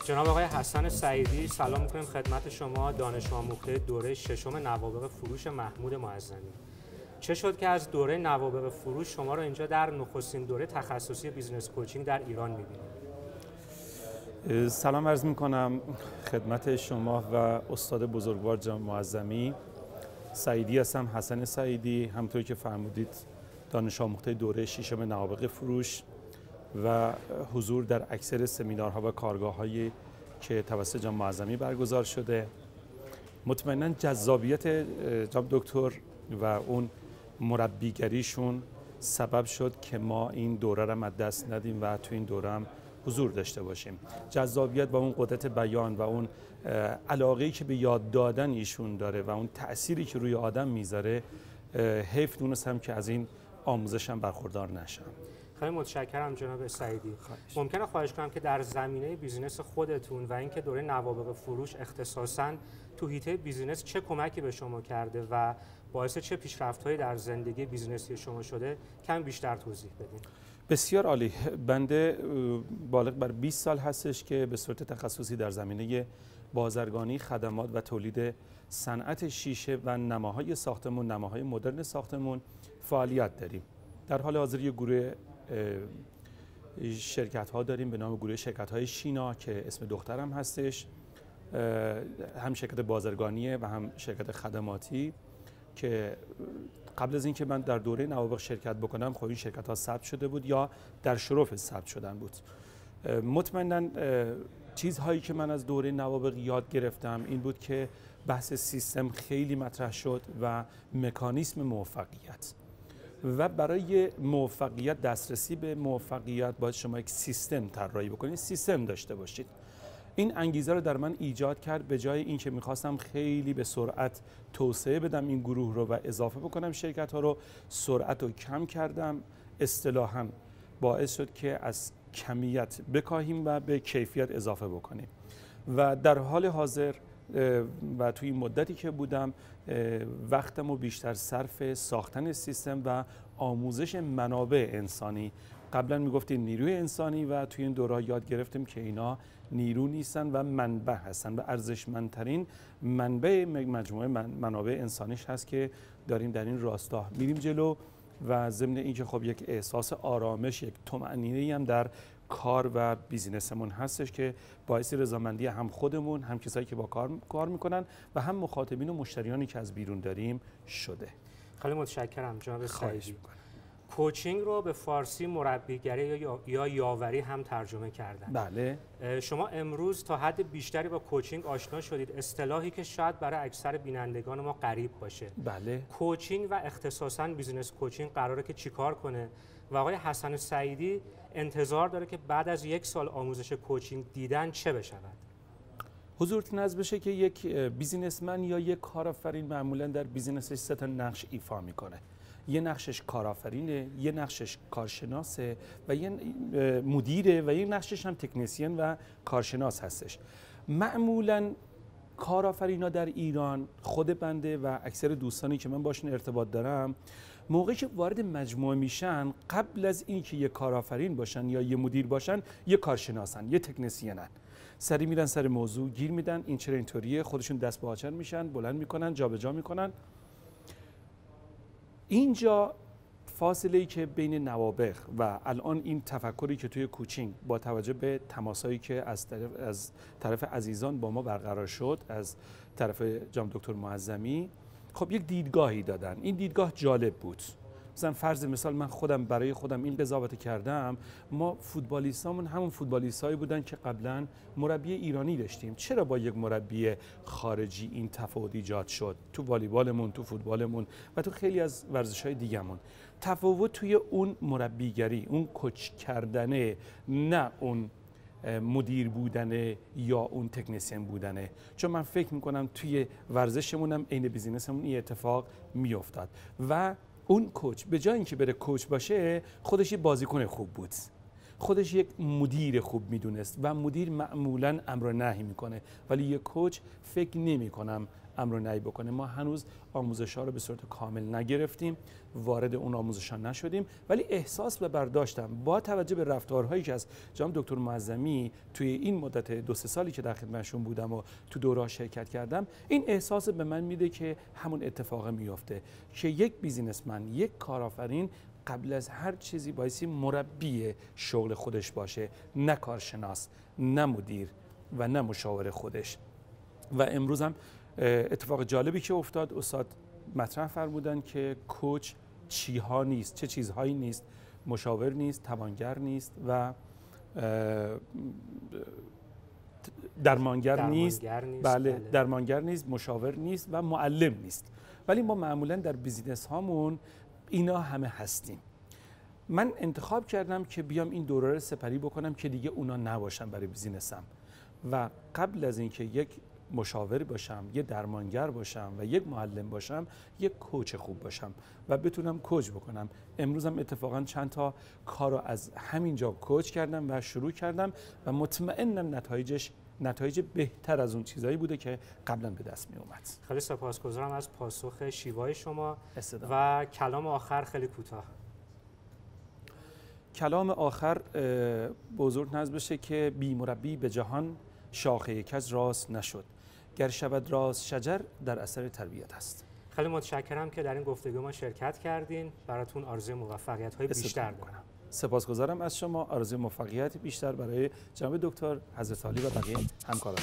جناب آقای حسن سعیدی، سلام می‌کنیم خدمت شما، دانش آموخته دوره ششم نوابغ فروش محمود معظمی. چه شد که از دوره نوابغ فروش شما را اینجا در نخستین دوره تخصصی بیزنس کوچینگ در ایران می‌بینیم؟ سلام عرض می‌کنم خدمت شما و استاد بزرگوار جناب معظمی. سعیدی هستم، حسن سعیدی، همونطوری که فرمودید دانش آموخته دوره ششم نوابغ فروش و حضور در اکثر سمینارها و کارگاه‌هایی که توسط جناب معظمی برگزار شده. مطمئناً جذابیت جناب دکتر و اون مربیگریشون سبب شد که ما این دوره را از دست ندیم و تو این دوره هم حضور داشته باشیم. جذابیت و اون قدرت بیان و اون علاقه‌ای که به یاد دادن ایشون داره و اون تأثیری که روی آدم میذاره، حیف دونستم که از این آموزش هم برخوردار نشم. خیلی متشکرم جناب سعیدی. ممکنه خواهش کنم که در زمینه بیزینس خودتون و اینکه دوره نوابغ فروش اختصاصاً تو حیطه بیزینس چه کمکی به شما کرده و باعث چه پیشرفت‌هایی در زندگی بیزینسی شما شده کم بیشتر توضیح بدین؟ بسیار عالی. بنده بالغ بر 20 سال هستش که به صورت تخصصی در زمینه بازرگانی، خدمات و تولید صنعت شیشه و نماهای ساختمون، نماهای مدرن ساختمون فعالیت داریم. در حال حاضر یک گروه شرکت ها داریم به نام گروه شرکت های شینا که اسم دخترم هستش، هم شرکت بازرگانیه و هم شرکت خدماتی که قبل از اینکه من در دوره نوابغ شرکت بکنم خب این شرکت ها ثبت شده بود یا در شرف ثبت شدن بود. مطمئناً چیزهایی که من از دوره نوابغ یاد گرفتم این بود که بحث سیستم خیلی مطرح شد و مکانیسم موفقیت و برای موفقیت، دسترسی به موفقیت باید شما یک سیستم طراحی بکنید، سیستم داشته باشید. این انگیزه رو در من ایجاد کرد. به جای اینکه میخواستم خیلی به سرعت توسعه بدم این گروه رو و اضافه بکنم شرکت ها رو، سرعت رو کم کردم. اصطلاحاً باعث شد که از کمیت بکاهیم و به کیفیت اضافه بکنیم و در حال حاضر و توی این مدتی که بودم وقتم رو بیشتر صرف ساختن سیستم و آموزش منابع انسانی. قبلا میگفتیم نیروی انسانی و توی این دوره یاد گرفتیم که اینا نیرو نیستن و منبع هستن و ارزشمندترین منبع مجموعه منابع انسانیش هست که داریم در این راستا میریم جلو و ضمن اینکه خب یک احساس آرامش، یک طمأنینه‌ای هم در کار و بیزینسمون هستش که باعث رضامندی هم خودمون، هم کسایی که با کار میکنن و هم مخاطبین و مشتریانی که از بیرون داریم شده. خیلی متشکرم جناب سعیدی. میکنم. کوچینگ رو به فارسی مربیگری یا یاوری هم ترجمه کردن. بله. شما امروز تا حد بیشتری با کوچینگ آشنا شدید، اصطلاحی که شاید برای اکثر بینندگان ما غریب باشه. بله. کوچینگ و اختصاصاً بیزینس کوچینگ قراره که چیکار کنه و آقای حسن سعیدی انتظار داره که بعد از 1 سال آموزش کوچینگ دیدن چه بشود؟ حضورتون از بشه که یک بیزینسمن یا یک کارآفرین معمولاً در بیزینسش 3 تا نقش ایفا میکنه. یه نقشش کارآفرینه، یه نقشش کارشناسه و یه مدیره و یه نقشش هم تکنسین و کارشناس هستش. معمولاً کارآفرینا در ایران، خود بنده و اکثر دوستانی که من باشون ارتباط دارم، موقعی که وارد مجموعه میشن قبل از اینکه یه کارآفرین باشن یا یه مدیر باشن یه کارشناسن، یه تکنسینن. سری میرن سر موضوع گیر میدن، این چرا اینطوریه، خودشون دست به آچر میشن، بلند میکنن، جابجا میکنن. اینجا فاصله‌ای که بین نوابغ و الان این تفکری که توی کوچینگ با توجه به تماسایی که از طرف عزیزان با ما برقرار شد، از طرف جناب دکتر معظمی، خب یک دیدگاهی دادن. این دیدگاه جالب بود. مثلا فرض مثال من خودم برای خودم این قضاوت کردم، ما فوتبالیستامون همون فوتبالیستایی بودن که قبلا مربی ایرانی داشتیم. چرا با یک مربی خارجی این تفاوت ایجاد شد؟ تو والیبالمون، تو فوتبالمون و تو خیلی از ورزش‌های دیگه‌مون تفاوت توی اون مربیگری، اون کوچ کردنه، نه اون مدیر بودنه یا اون تکنسین بودنه. چون من فکر میکنم توی ورزشمونم عین بیزینسمون این اتفاق میافتاد و اون کوچ به جای اینکه بره کوچ باشه خودش یه بازیکن خوب بود. خودش یک مدیر خوب میدونست و مدیر معمولا امر و نهی میکنه، ولی یک کوچ فکر نمی کنم امر و نهی بکنه. ما هنوز آموزش‌ها رو به صورت کامل نگرفتیم، وارد اون آموزش‌ها نشدیم، ولی احساس و برداشتم با توجه به رفتارهایی که از جناب دکتر معظمی توی این مدت 2-3 سالی که در خدمتشون بودم و تو دوره‌ها شرکت کردم، این احساس به من میده که همون اتفاق میفته که یک بیزینسمن، یک کارآفرین قبل از هر چیزی بایستی مربی شغل خودش باشه، نه کارشناس، نه مدیر و نه مشاور خودش. و امروز هم اتفاق جالبی که افتاد، استاد مطرح فرمودن که کوچ چیها نیست، چه چیزهایی نیست، مشاور نیست، توانگر نیست و درمانگر نیست. بله، درمانگر نیست، مشاور نیست و معلم نیست. ولی ما معمولا در بیزینس هامون اینا همه هستیم. من انتخاب کردم که بیام این دوره رو سپری بکنم که دیگه اونا نباشن برای بیزینسم و قبل از اینکه یک مشاور باشم، یک درمانگر باشم و یک معلم باشم، یک کوچ خوب باشم و بتونم کوچ بکنم. امروز هم اتفاقا چند تا کار رو از همینجا کوچ کردم و شروع کردم و مطمئنم نتایج بهتر از اون چیزایی بوده که قبلا به دست می اومد. خیلی سپاسگزارم از پاسخ شیوای شما و کلام آخر خیلی کوتاه. کلام آخر بزرگ نظر بشه که بی مربی به جهان شاخه کج راست نشد، گر شود راست شجر در اثر تربیت است. خیلی متشکرم که در این گفتگو ما شرکت کردین. براتون آرزوی موفقیت‌های بیشتر دارم. سپاسگزارم از شما. آرزوی موفقیت بیشتر برای جناب دکتر حضرت عالی و بقیه همکاران.